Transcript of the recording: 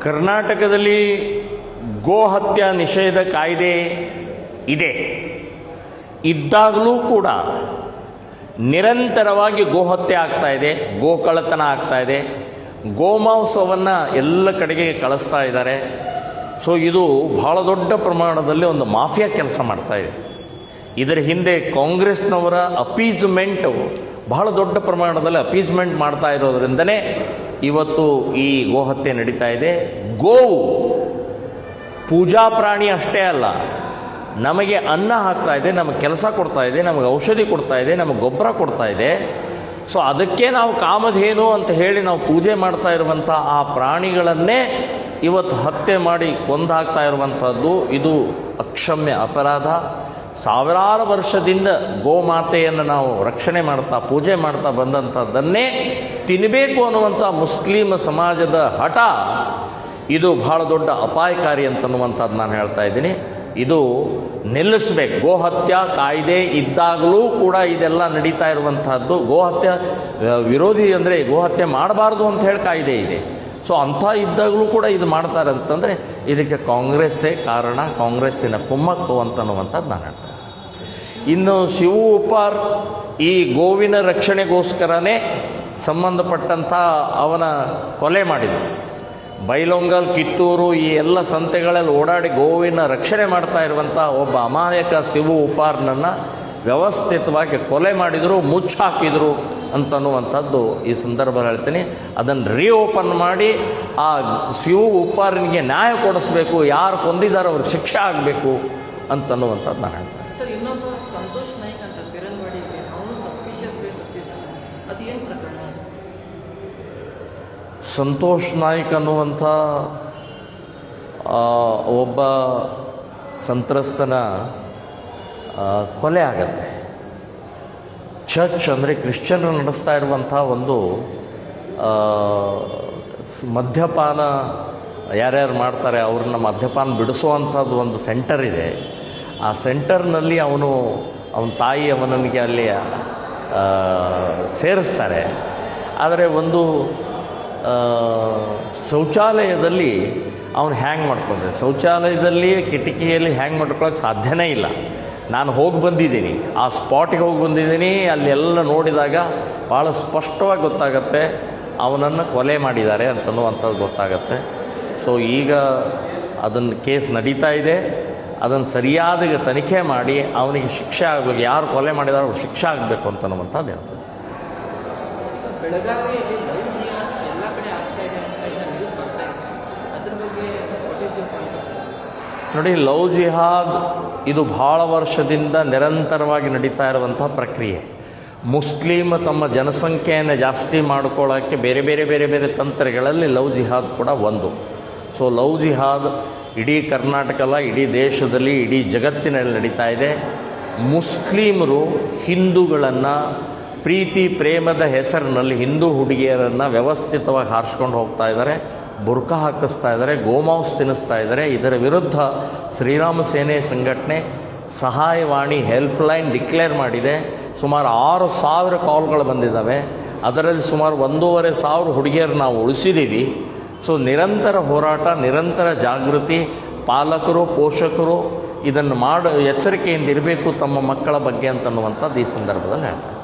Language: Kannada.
ಕರ್ನಾಟಕದಲ್ಲಿ ಗೋ ಹತ್ಯಾ ನಿಷೇಧ ಕಾಯ್ದೆ ಇದೆ. ಇದ್ದಾಗಲೂ ಕೂಡ ನಿರಂತರವಾಗಿ ಗೋಹತ್ಯೆ ಆಗ್ತಾ ಇದೆ, ಗೋಕಳ್ಳತನ ಆಗ್ತಾ ಇದೆ, ಗೋಮಾಂಸವನ್ನು ಎಲ್ಲ ಕಡೆಗೆ ಕಳಿಸ್ತಾ ಇದ್ದಾರೆ. ಸೊ ಇದು ಭಾಳ ದೊಡ್ಡ ಪ್ರಮಾಣದಲ್ಲಿ ಒಂದು ಮಾಫಿಯಾ ಕೆಲಸ ಮಾಡ್ತಾ ಇದೆ. ಇದರ ಹಿಂದೆ ಕಾಂಗ್ರೆಸ್ನವರ ಅಪೀಸ್ಮೆಂಟು ಬಹಳ ದೊಡ್ಡ ಪ್ರಮಾಣದಲ್ಲಿ ಅಪೀಸ್ಮೆಂಟ್ ಮಾಡ್ತಾ ಇರೋದ್ರಿಂದನೇ ಇವತ್ತು ಈ ಗೋಹತ್ಯೆ ನಡೀತಾ ಇದೆ. ಗೋವು ಪೂಜಾ ಪ್ರಾಣಿ ಅಷ್ಟೇ ಅಲ್ಲ, ನಮಗೆ ಅನ್ನ ಹಾಕ್ತಾ ಇದೆ, ನಮಗೆ ಕೆಲಸ ಕೊಡ್ತಾ ಇದೆ, ನಮಗೆ ಔಷಧಿ ಕೊಡ್ತಾ ಇದೆ, ನಮಗೆ ಗೊಬ್ಬರ ಕೊಡ್ತಾ ಇದೆ. ಸೊ ಅದಕ್ಕೆ ನಾವು ಕಾಮಧೇನು ಅಂತ ಹೇಳಿ ನಾವು ಪೂಜೆ ಮಾಡ್ತಾ ಇರುವಂಥ ಆ ಪ್ರಾಣಿಗಳನ್ನೇ ಇವತ್ತು ಹತ್ಯೆ ಮಾಡಿ ಕೊಂದು ಹಾಕ್ತಾ ಇರುವಂಥದ್ದು ಇದು ಅಕ್ಷಮ್ಯ ಅಪರಾಧ. ಸಾವಿರಾರು ವರ್ಷದಿಂದ ಗೋಮಾತೆಯನ್ನು ನಾವು ರಕ್ಷಣೆ ಮಾಡ್ತಾ ಪೂಜೆ ಮಾಡ್ತಾ ಬಂದಂಥದ್ದನ್ನೇ ತಿನ್ನಬೇಕು ಅನ್ನುವಂಥ ಮುಸ್ಲಿಂ ಸಮಾಜದ ಹಠ ಇದು ಬಹಳ ದೊಡ್ಡ ಅಪಾಯಕಾರಿ ಅಂತನ್ನುವಂಥದ್ದು ನಾನು ಹೇಳ್ತಾ ಇದ್ದೀನಿ. ಇದು ನಿಲ್ಲಿಸಬೇಕು. ಗೋಹತ್ಯಾ ಕಾಯ್ದೆ ಇದ್ದಾಗಲೂ ಕೂಡ ಇದೆಲ್ಲ ನಡೀತಾ ಇರುವಂತಹದ್ದು. ಗೋಹತ್ಯೆ ವಿರೋಧಿ ಅಂದರೆ ಗೋಹತ್ಯೆ ಮಾಡಬಾರ್ದು ಅಂತ ಹೇಳಿ ಕಾಯ್ದೆ ಇದೆ. ಸೊ ಅಂಥ ಇದ್ದಾಗಲೂ ಕೂಡ ಇದು ಮಾಡ್ತಾರೆ ಅಂತಂದರೆ ಇದಕ್ಕೆ ಕಾಂಗ್ರೆಸ್ಸೇ ಕಾರಣ, ಕಾಂಗ್ರೆಸ್ಸಿನ ಕುಮ್ಮಕ್ಕು ಅಂತನ್ನುವಂಥದ್ದು ನಾನು ಹೇಳ್ತೇನೆ. ಇನ್ನು ಶಿವು ಉಪ್ಪಾರ್ ಈ ಗೋವಿನ ರಕ್ಷಣೆಗೋಸ್ಕರನೇ ಸಂಬಂಧಪಟ್ಟಂಥ ಅವನ ಕೊಲೆ ಮಾಡಿದರು. ಬೈಲೊಂಗಲ್, ಕಿತ್ತೂರು ಈ ಎಲ್ಲ ಸಂತೆಗಳಲ್ಲಿ ಓಡಾಡಿ ಗೋವಿನ ರಕ್ಷಣೆ ಮಾಡ್ತಾ ಇರುವಂಥ ಒಬ್ಬ ಅಮಾಯಕ ಶಿವು ಉಪ್ಪಾರ್ನನ್ನು ವ್ಯವಸ್ಥಿತವಾಗಿ ಕೊಲೆ ಮಾಡಿದರು, ಮುಚ್ಚಾಕಿದರು ಅಂತನ್ನುವಂಥದ್ದು ಈ ಸಂದರ್ಭದಲ್ಲಿ ಹೇಳ್ತೀನಿ. ಅದನ್ನು ರೀಓಪನ್ ಮಾಡಿ ಆ ಶಿವು ಉಪ್ಪಾರನಿಗೆ ನ್ಯಾಯ ಕೊಡಿಸ್ಬೇಕು, ಯಾರು ಕೊಂದಿದ್ದಾರೋ ಅವ್ರಿಗೆ ಶಿಕ್ಷೆ ಆಗಬೇಕು ಅಂತನ್ನುವಂಥದ್ದು ನಾನು ಹೇಳ್ತೀನಿ. ಸರ್, ಇನ್ನೊಬ್ಬ ಸಂತೋಷ್ ನಾಯ್ಕ್ ಅಂತ ಬಿರನ್ವಾಡಿ ಅವನು ಸಸ್ಪಿಷಿಯಸ್ ವೇಸ್ ಹತ್ತಿದ್ದಾನೆ, ಅದು ಏನು ಪ್ರಕರಣ? ಸಂತೋಷ್ ನಾಯ್ಕ್ ಅನ್ನುವಂಥ ಒಬ್ಬ ಸಂತ್ರಸ್ತನ ಕೊಲೆ ಆಗತ್ತೆ. ಚರ್ಚ್ ಅಂದರೆ ಕ್ರಿಶ್ಚಿಯನ್ರು ನಡೆಸ್ತಾ ಇರುವಂಥ ಒಂದು ಮದ್ಯಪಾನ ಯಾರ್ಯಾರು ಮಾಡ್ತಾರೆ ಅವ್ರನ್ನ ಮದ್ಯಪಾನ ಬಿಡಿಸುವಂಥದ್ದು ಒಂದು ಸೆಂಟರ್ ಇದೆ. ಆ ಸೆಂಟರ್ನಲ್ಲಿ ಅವನ ತಾಯಿ ಅವನಿಗೆ ಅಲ್ಲಿ ಸೇರಿಸ್ತಾರೆ. ಆದರೆ ಒಂದು ಶೌಚಾಲಯದಲ್ಲಿ ಅವನು ಹ್ಯಾಂಗ್ ಮಾಡ್ಕೊಂಡೆ. ಶೌಚಾಲಯದಲ್ಲಿ ಕಿಟಕಿಯಲ್ಲಿ ಹ್ಯಾಂಗ್ ಮಾಡ್ಕೊಳ್ಳೋಕೆ ಸಾಧ್ಯನೇ ಇಲ್ಲ. ನಾನು ಹೋಗಿ ಬಂದಿದ್ದೀನಿ, ಆ ಸ್ಪಾಟಿಗೆ ಹೋಗಿ ಬಂದಿದ್ದೀನಿ. ಅಲ್ಲೆಲ್ಲ ನೋಡಿದಾಗ ಭಾಳ ಸ್ಪಷ್ಟವಾಗಿ ಗೊತ್ತಾಗತ್ತೆ ಅವನನ್ನು ಕೊಲೆ ಮಾಡಿದ್ದಾರೆ ಅಂತನ್ನುವಂಥದ್ದು ಗೊತ್ತಾಗತ್ತೆ. ಸೊ ಈಗ ಅದನ್ನು ಕೇಸ್ ನಡೀತಾ ಇದೆ. ಅದನ್ನು ಸರಿಯಾದ ತನಿಖೆ ಮಾಡಿ ಅವನಿಗೆ ಶಿಕ್ಷೆ ಆಗಬೇಕು. ಯಾರು ಕೊಲೆ ಮಾಡಿದಾರೋ ಅವ್ರು ಶಿಕ್ಷೆ ಆಗಬೇಕು ಅಂತನ್ನುವಂಥದ್ದು ಹೇಳ್ತಾರೆ. ಬೆಳಗಾವಿಯಲ್ಲಿ ಲವ್ ಜಿಹಾದ್ ಎಲ್ಲ ಕಡೆ ಆಗ್ತಾ ಇದೆ ಅಂತ ಈಗ ನ್ಯೂಸ್ ಬರ್ತಾ ಇದೆ, ಅದ್ರ ಬಗ್ಗೆ what is your point of view? ನೋಡಿ, ಲವ್ ಜಿಹಾದ್ ಇದು ಭಾಳ ವರ್ಷದಿಂದ ನಿರಂತರವಾಗಿ ನಡೀತಾ ಇರುವಂಥ ಪ್ರಕ್ರಿಯೆ. ಮುಸ್ಲಿಮ್ ತಮ್ಮ ಜನಸಂಖ್ಯೆಯನ್ನು ಜಾಸ್ತಿ ಮಾಡ್ಕೊಳ್ಳೋಕ್ಕೆ ಬೇರೆ ಬೇರೆ ಬೇರೆ ಬೇರೆ ತಂತ್ರಗಳಲ್ಲಿ ಲವ್ ಜಿಹಾದ್ ಕೂಡ ಒಂದು. ಸೊ ಲವ್ ಜಿಹಾದ್ ಇಡೀ ಕರ್ನಾಟಕ ಅಲ್ಲ, ಇಡೀ ದೇಶದಲ್ಲಿ ಇಡೀ ಜಗತ್ತಿನಲ್ಲಿ ನಡೀತಾ ಇದೆ. ಮುಸ್ಲಿಮರು ಹಿಂದೂಗಳನ್ನು ಪ್ರೀತಿ ಪ್ರೇಮದ ಹೆಸರಿನಲ್ಲಿ ಹಿಂದೂ ಹುಡುಗಿಯರನ್ನು ವ್ಯವಸ್ಥಿತವಾಗಿ ಹಾರಿಸ್ಕೊಂಡು ಹೋಗ್ತಾ ಇದ್ದಾರೆ, ಬುರ್ಕ ಹಾಕಿಸ್ತಾ ಇದ್ದಾರೆ, ಗೋಮಾಂಸ ತಿನ್ನಿಸ್ತಾ ಇದ್ದಾರೆ. ಇದರ ವಿರುದ್ಧ ಶ್ರೀರಾಮ ಸೇನೆ ಸಂಘಟನೆ ಸಹಾಯವಾಣಿ ಹೆಲ್ಪ್ಲೈನ್ ಡಿಕ್ಲೇರ್ ಮಾಡಿದೆ. ಸುಮಾರು 6,000 ಕಾಲ್ಗಳು ಬಂದಿದ್ದಾವೆ. ಅದರಲ್ಲಿ ಸುಮಾರು 1,500 ಹುಡುಗಿಯರು ನಾವು ಉಳಿಸಿದ್ದೀವಿ. ಸೊ ನಿರಂತರ ಹೋರಾಟ, ನಿರಂತರ ಜಾಗೃತಿ, ಪಾಲಕರು ಪೋಷಕರು ಇದನ್ನು ಎಚ್ಚರಿಕೆಯಿಂದ ಇರಬೇಕು ತಮ್ಮ ಮಕ್ಕಳ ಬಗ್ಗೆ ಅಂತನ್ನುವಂಥದ್ದು ಈ ಸಂದರ್ಭದಲ್ಲಿ ಹೇಳ್ತಾರೆ.